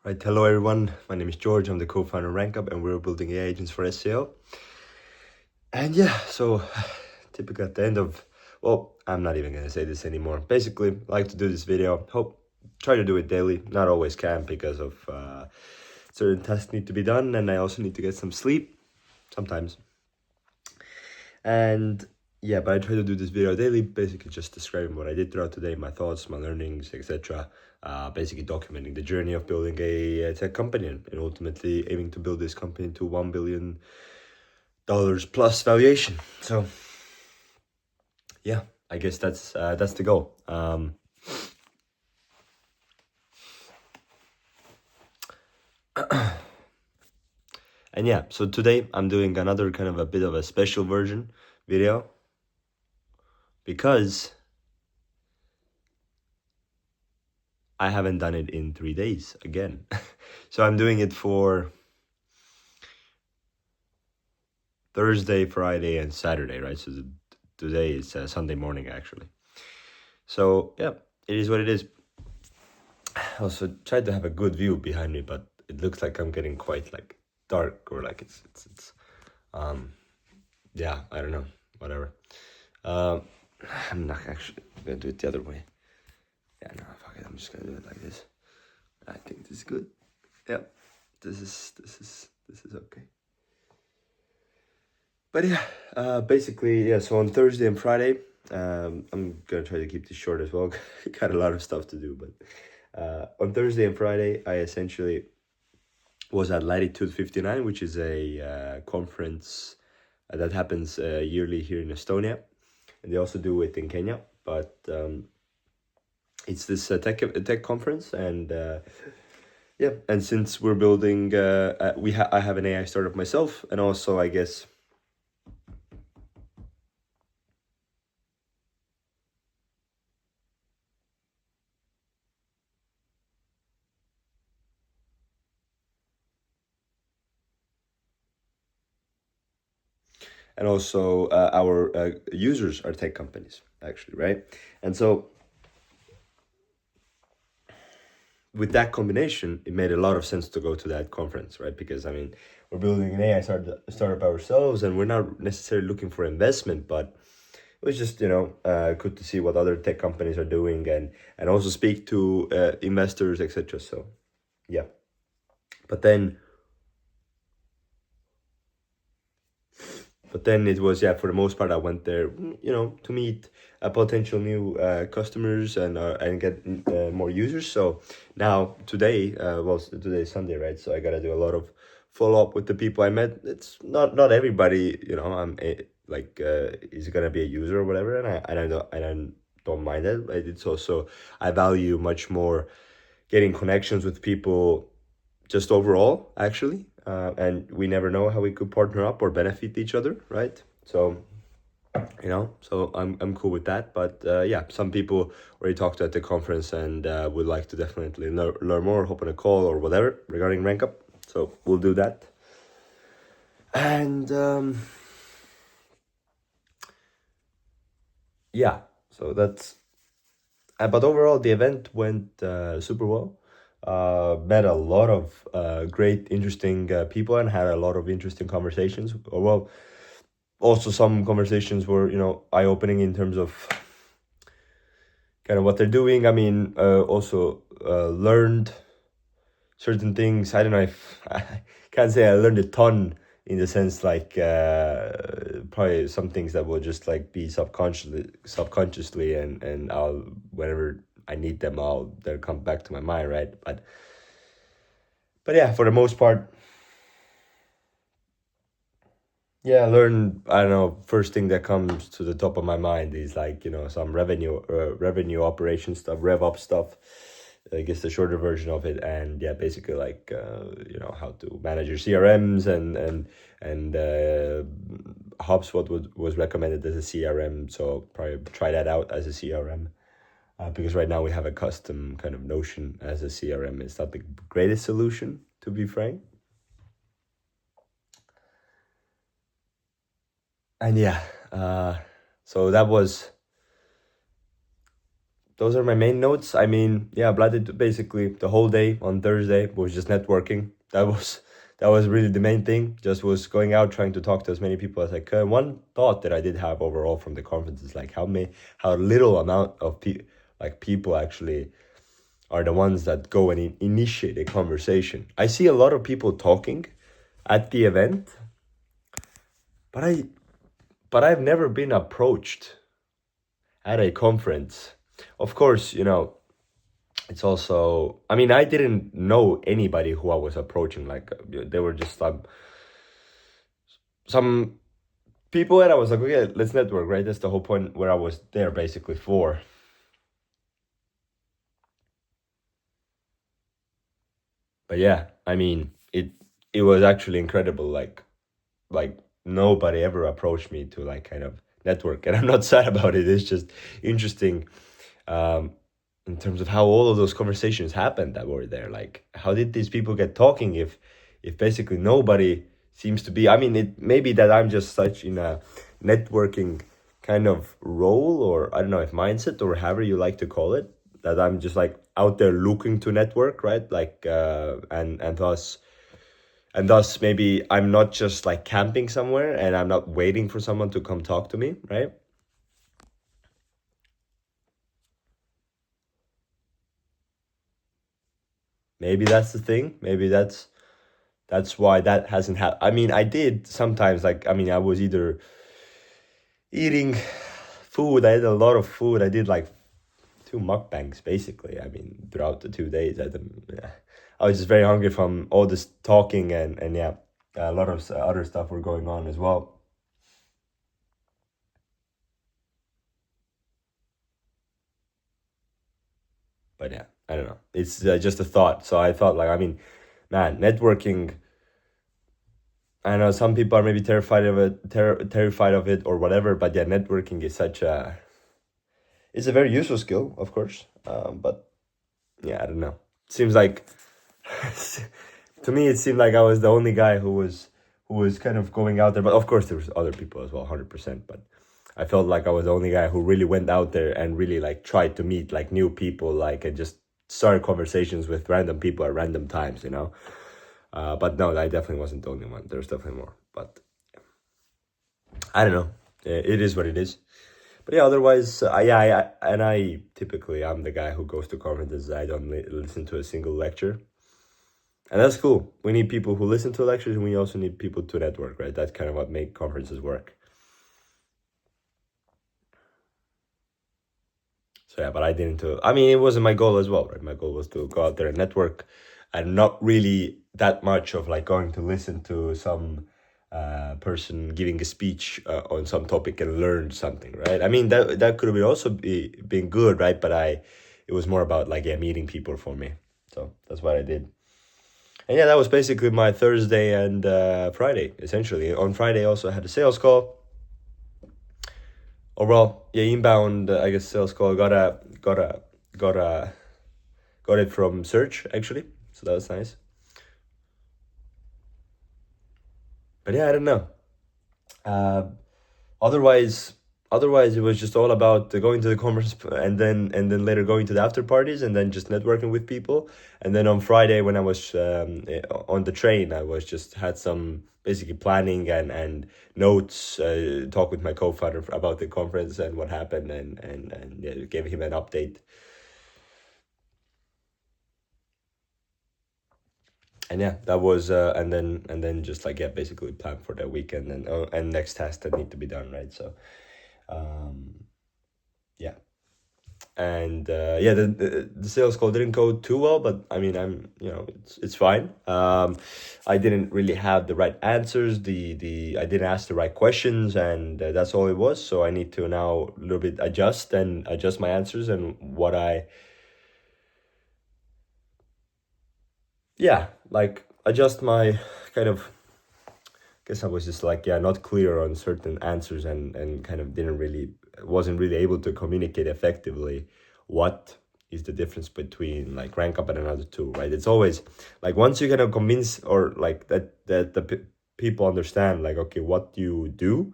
Right, hello everyone. My name is George. I'm the co-founder of RankUp, and we're building AI agents for SEO. And yeah, so typically at the end of, I'm not even gonna say this anymore. Basically, I like to do this video. Try to do it daily. Not always can because of certain tasks need to be done, and I also need to get some sleep sometimes. And yeah, but I try to do this video daily, basically just describing what I did throughout the day, my thoughts, my learnings, etc. Basically documenting the journey of building a tech company and ultimately aiming to build this company to $1 billion plus valuation. So yeah, I guess that's the goal. And yeah, so today I'm doing another kind of a bit of a special version video because I haven't done it in 3 days again. So I'm doing it for Thursday, Friday, and Saturday, right? So today is Sunday morning, actually. So yeah, it is what it is. I also tried to have a good view behind me, but it looks like I'm getting quite like dark, or like it's yeah, I don't know, whatever. Um, I'm not actually gonna do it the other way. Yeah, no, fuck it. I'm just gonna do it like this. I think this is good. Yeah, this is okay. But yeah, basically, yeah, so on Thursday and Friday, I'm gonna try to keep this short as well. Got a lot of stuff to do, but on Thursday and Friday, I essentially was at Latitude 59, which is a conference that happens yearly here in Estonia, and they also do it in Kenya. But it's this tech conference, and yeah, and since we're building, I have an AI startup myself, and also I guess. And also our users are tech companies, actually, right? And so with that combination, it made a lot of sense to go to that conference, right? Because I mean, we're building an AI startup ourselves, and we're not necessarily looking for investment, but it was just good to see what other tech companies are doing, and also speak to investors, etc. So yeah, but then it was, yeah, for the most part I went there to meet potential new customers and get more users. So now today, today is Sunday, right? So I gotta do a lot of follow up with the people I met. It's not everybody, I'm like is gonna be a user or whatever, and I don't mind it. But it's also, I value much more getting connections with people just overall, actually. And we never know how we could partner up or benefit each other, right? So, so I'm cool with that. But yeah, some people already talked at the conference and would like to definitely learn more, hop on a call or whatever regarding RankUp. So we'll do that. And yeah, so that's. But overall, the event went super well. Met a lot of great, interesting people and had a lot of interesting conversations. Well, also some conversations were, eye-opening in terms of kind of what they're doing. I mean, also learned certain things. I don't know if I can't say I learned a ton in the sense like probably some things that will just like be subconsciously, and I'll, whenever I need them, they'll come back to my mind, right? But yeah, for the most part, yeah, I learned, I don't know, first thing that comes to the top of my mind is like, some revenue operation stuff, rev up stuff. I guess the shorter version of it, and yeah, basically like how to manage your CRMs and HubSpot was recommended as a CRM, so probably try that out as a CRM. Because right now we have a custom kind of Notion as a CRM. It's not the greatest solution, to be frank. And yeah, so that was those are my main notes. I mean, yeah, Blooded basically the whole day on Thursday was just networking. That was really the main thing. Just was going out trying to talk to as many people as I could. One thought that I did have overall from the conference is like how little amount of people actually are the ones that go and initiate a conversation. I see a lot of people talking at the event, but I've never been approached at a conference. Of course, it's also, I mean, I didn't know anybody who I was approaching. Like, they were just some people, and I was like, okay, let's network, right? That's the whole point where I was there basically for. But yeah, I mean, it was actually incredible. Like nobody ever approached me to like kind of network, and I'm not sad about it. It's just interesting, um, in terms of how all of those conversations happened that were there. Like, how did these people get talking if basically nobody seems to be? I mean, it maybe that I'm just such in a networking kind of role, or I don't know if mindset or however you like to call it, that I'm just like out there looking to network, right? Like, and thus maybe I'm not just like camping somewhere and I'm not waiting for someone to come talk to me, right? Maybe that's the thing. Maybe that's why that hasn't happened. I mean, I did sometimes, like, I mean, I was either eating food. I had a lot of food. I did like two mukbangs basically. I mean, throughout the 2 days, yeah, I was just very hungry from all this talking, and yeah, a lot of other stuff were going on as well. But yeah, I don't know. It's just a thought. So I thought, like, I mean, man, networking. I know some people are maybe terrified of it or whatever. But yeah, networking is such a it's a very useful skill, of course. But yeah, I don't know. Seems like to me, it seemed like I was the only guy who was kind of going out there. But of course, there was other people as well, 100%. But I felt like I was the only guy who really went out there and really like tried to meet like new people, like, and just start conversations with random people at random times. But no, I definitely wasn't the only one. There's definitely more. But I don't know. It is what it is. But yeah, otherwise, yeah, and I typically I'm the guy who goes to conferences. I don't listen to a single lecture, and that's cool. We need people who listen to lectures, and we also need people to network, right? That's kind of what make conferences work. So yeah, but I didn't. I mean, it wasn't my goal as well, right? My goal was to go out there and network, and not really that much of like going to listen to some person giving a speech on some topic and learn something, right? I mean, that could have been good, right? But it was more about like, yeah, meeting people for me. So that's what I did. And yeah, that was basically my Thursday and Friday, essentially. On Friday, also I had a sales call. Overall, yeah, inbound, I guess sales call. Got a got it from Search actually, so that was nice. But yeah, I don't know. Uh, otherwise, otherwise it was just all about going to the conference, and then later going to the after parties, and then just networking with people. And then on Friday when I was on the train, I was just had some basically planning and notes, talk with my co-founder about the conference and what happened, and yeah, gave him an update. And yeah, that was and then just like, yeah, basically plan for the weekend, and next tasks that need to be done, right? So yeah. And yeah, the sales call didn't go too well, but I mean, it's fine. I didn't really have the right answers. The I didn't ask the right questions, and that's all it was. So I need to now a little bit adjust my answers, and what I, yeah, like, adjust my kind of, guess I was just like, yeah, not clear on certain answers, and kind of wasn't really able to communicate effectively what is the difference between like rank up and another two, right? It's always like, once you kind of convince, or like that the people understand like, okay, what you do,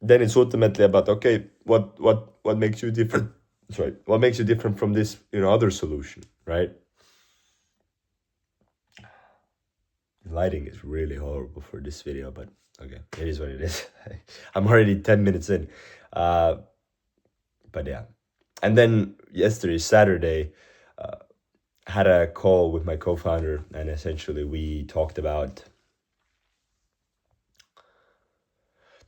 then it's ultimately about, okay, what makes you different sorry, what makes you different from this, other solution, right? Lighting is really horrible for this video, but okay, it is what it is. I'm already 10 minutes in. But yeah. And then yesterday, Saturday, had a call with my co-founder, and essentially we talked about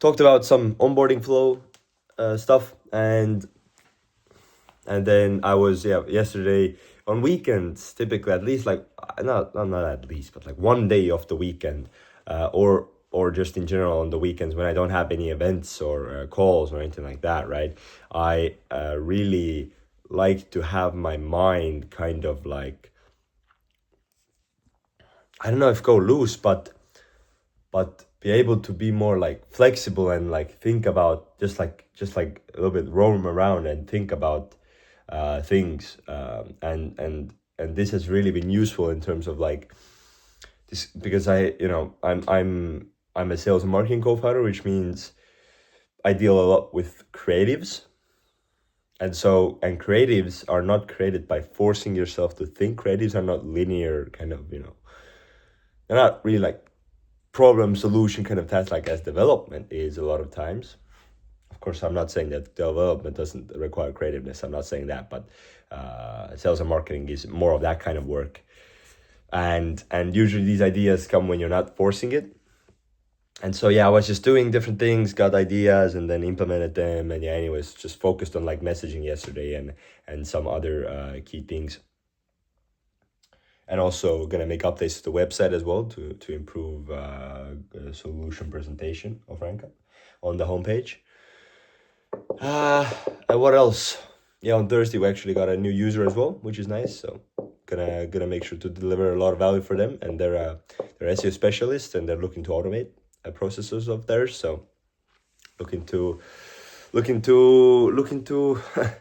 some onboarding flow stuff, and then I was yesterday on weekends, typically at least like not at least, but like one day of the weekend, or just in general on the weekends when I don't have any events or calls or anything like that, right? I really like to have my mind kind of like, I don't know if go loose, but be able to be more like flexible and like think about just like a little bit roam around and think about things, and this has really been useful in terms of like this, because I'm a sales and marketing co-founder, which means I deal a lot with creatives, and creatives are not created by forcing yourself to think. Creatives are not linear kind of, they're not really like problem solution kind of task like as development is a lot of times. Of course, I'm not saying that development doesn't require creativeness. I'm not saying that, but sales and marketing is more of that kind of work. And usually these ideas come when you're not forcing it. And so, I was just doing different things, got ideas, and then implemented them. And anyways, just focused on like messaging yesterday and some other key things. And also gonna make updates to the website as well to improve solution presentation of Ranka on the homepage. And what else? Yeah, on Thursday we actually got a new user as well, which is nice. So gonna make sure to deliver a lot of value for them, and they're SEO specialists, and they're looking to automate processes of theirs. So looking to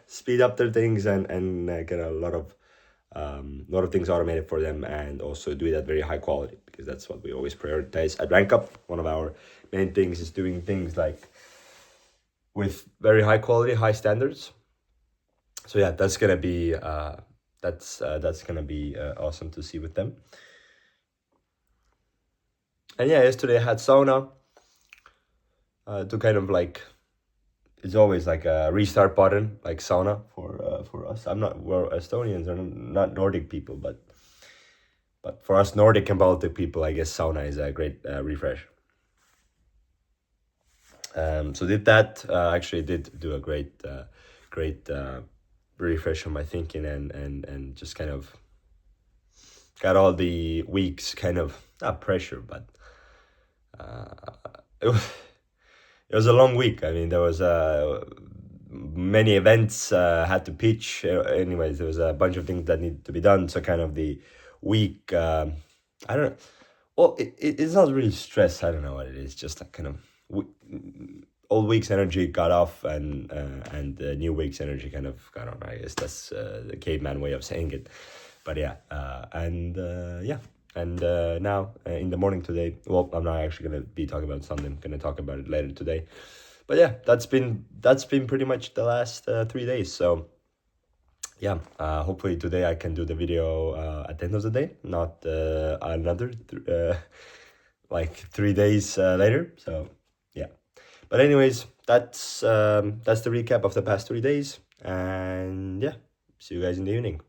speed up their things and get a lot of things automated for them, and also do it at very high quality, because that's what we always prioritize at RankUp. One of our main things is doing things like with very high quality, high standards. So that's gonna be awesome to see with them. And yesterday I had sauna to kind of like, it's always like a restart button, like sauna for us. We're Estonians are not Nordic people, but for us Nordic and Baltic people, I guess sauna is a great refresh. So did that, actually did do a great refresh on my thinking, and just kind of got all the weeks kind of, not pressure, but it was a long week. I mean, there was many events, had to pitch. Anyways, there was a bunch of things that needed to be done. So kind of the week, I don't know. Well, it's not really stress. I don't know what it is. Just like kind of old week's energy got off, and new week's energy kind of got on. I guess that's the caveman way of saying it. But now in the morning today, well, I'm not actually gonna be talking about something. I'm gonna talk about it later today. But that's been pretty much the last 3 days. So hopefully today I can do the video at the end of the day, not another like 3 days later. So but anyways, that's the recap of the past 3 days, and see you guys in the evening.